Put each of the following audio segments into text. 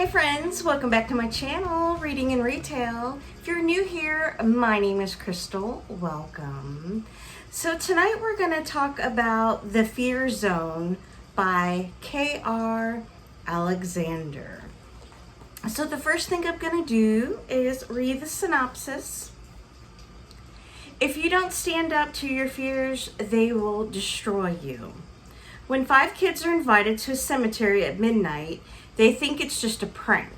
Hey friends, welcome back to my channel, Reading and Retail. If you're new here, my name is Crystal. Welcome. So tonight we're going to talk about The Fear Zone by K.R. Alexander. So the first thing I'm going to do is read the synopsis. If you don't stand up to your fears, they will destroy you. When 5 kids are invited to a cemetery at midnight, they think it's just a prank.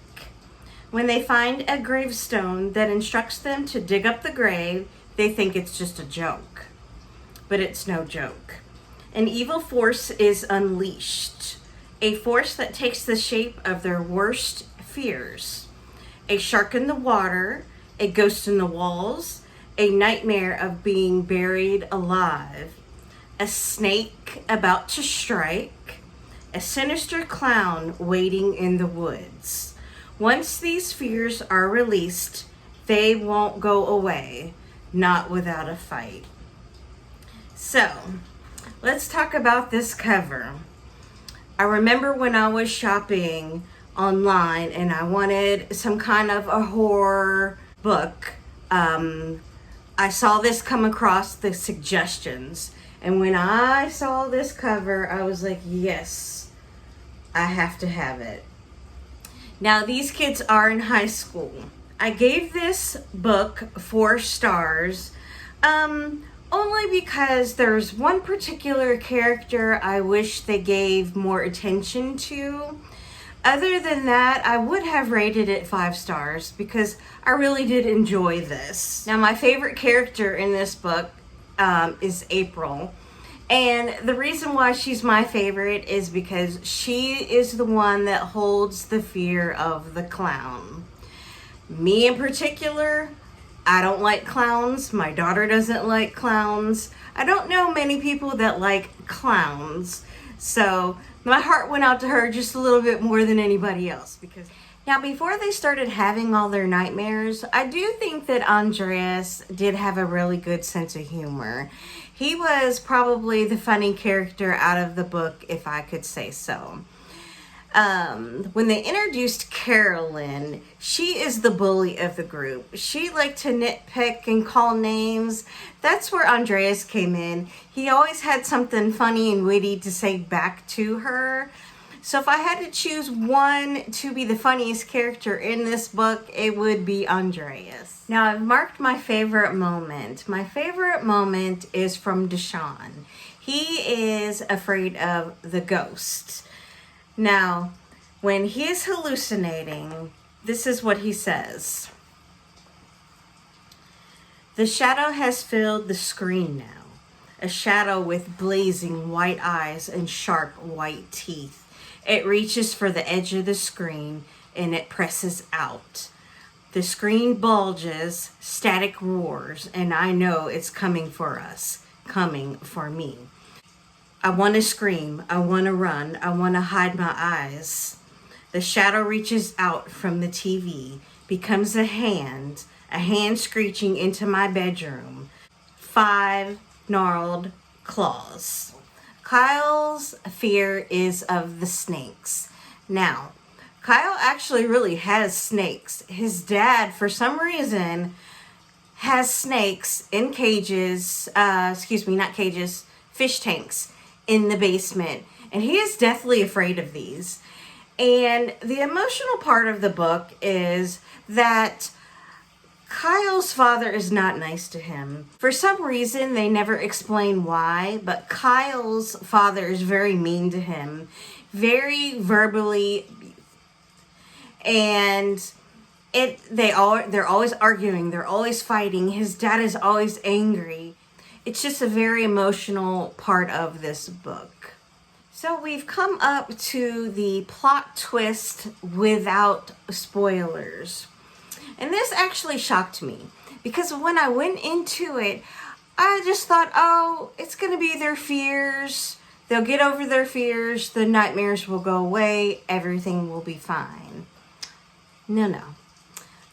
When they find a gravestone that instructs them to dig up the grave, they think it's just a joke. But it's no joke. An evil force is unleashed. A force that takes the shape of their worst fears. A shark in the water, a ghost in the walls, a nightmare of being buried alive, a snake about to strike, a sinister clown waiting in the woods. Once these fears are released, they won't go away, not without a fight. So, let's talk about this cover. I remember when I was shopping online and I wanted some kind of a horror book. I saw this come across the suggestions, and when I saw this cover, I was like, yes, I have to have it. Now, these kids are in high school. I gave this book 4 stars, only because there's one particular character I wish they gave more attention to. Other than that, I would have rated it 5 stars because I really did enjoy this. Now, my favorite character in this book is April. And the reason why she's my favorite is because she is the one that holds the fear of the clown. Me in particular, I don't like clowns. My daughter doesn't like clowns. I don't know many people that like clowns. So my heart went out to her just a little bit more than anybody else. Because now, before they started having all their nightmares, I do think that Andreas did have a really good sense of humor. He was probably the funny character out of the book, if I could say so. When they introduced Carolyn, she is the bully of the group. She liked to nitpick and call names. That's where Andreas came in. He always had something funny and witty to say back to her. So if I had to choose one to be the funniest character in this book, it would be Andreas. Now, I've marked my favorite moment. My favorite moment is from Deshawn. He is afraid of the ghost. Now, when he is hallucinating, this is what he says. The shadow has filled the screen now. A shadow with blazing white eyes and sharp white teeth. It reaches for the edge of the screen and it presses out. The screen bulges, static roars, and I know it's coming for us, coming for me. I want to scream, I want to run, I want to hide my eyes. The shadow reaches out from the TV, becomes a hand screeching into my bedroom. 5 gnarled claws. Kyle's fear is of the snakes. Now, Kyle actually really has snakes. His dad, for some reason, has snakes in cages, not cages, fish tanks in the basement. And he is deathly afraid of these. And the emotional part of the book is that Kyle's father is not nice to him. For some reason, they never explain why, but Kyle's father is very mean to him, very verbally, and they're always arguing, they're always fighting. His dad is always angry. It's just a very emotional part of this book. So we've come up to the plot twist without spoilers. And this actually shocked me because when I went into it, I just thought, oh, it's going to be their fears. They'll get over their fears. The nightmares will go away. Everything will be fine. No.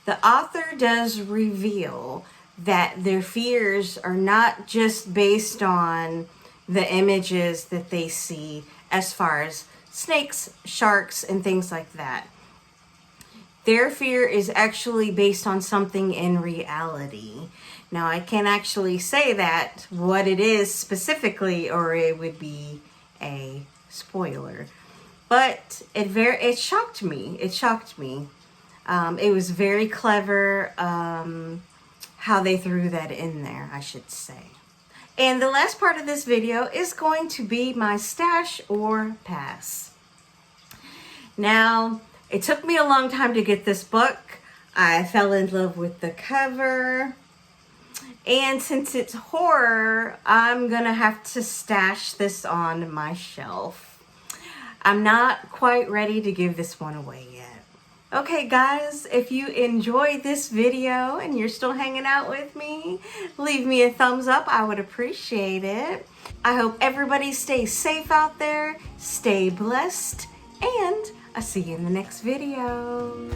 The author does reveal that their fears are not just based on the images that they see as far as snakes, sharks, and things like that. their fear is actually based on something in reality. Now, I can't actually say that what it is specifically, or it would be a spoiler. But it shocked me. It shocked me. It was very clever how they threw that in there, I should say. And the last part of this video is going to be my stash or pass. Now, it took me a long time to get this book. I fell in love with the cover. And since it's horror, I'm gonna have to stash this on my shelf. I'm not quite ready to give this one away yet. Okay guys, if you enjoyed this video and you're still hanging out with me, leave me a thumbs up. I would appreciate it. I hope everybody stays safe out there, stay blessed, and I'll see you in the next video.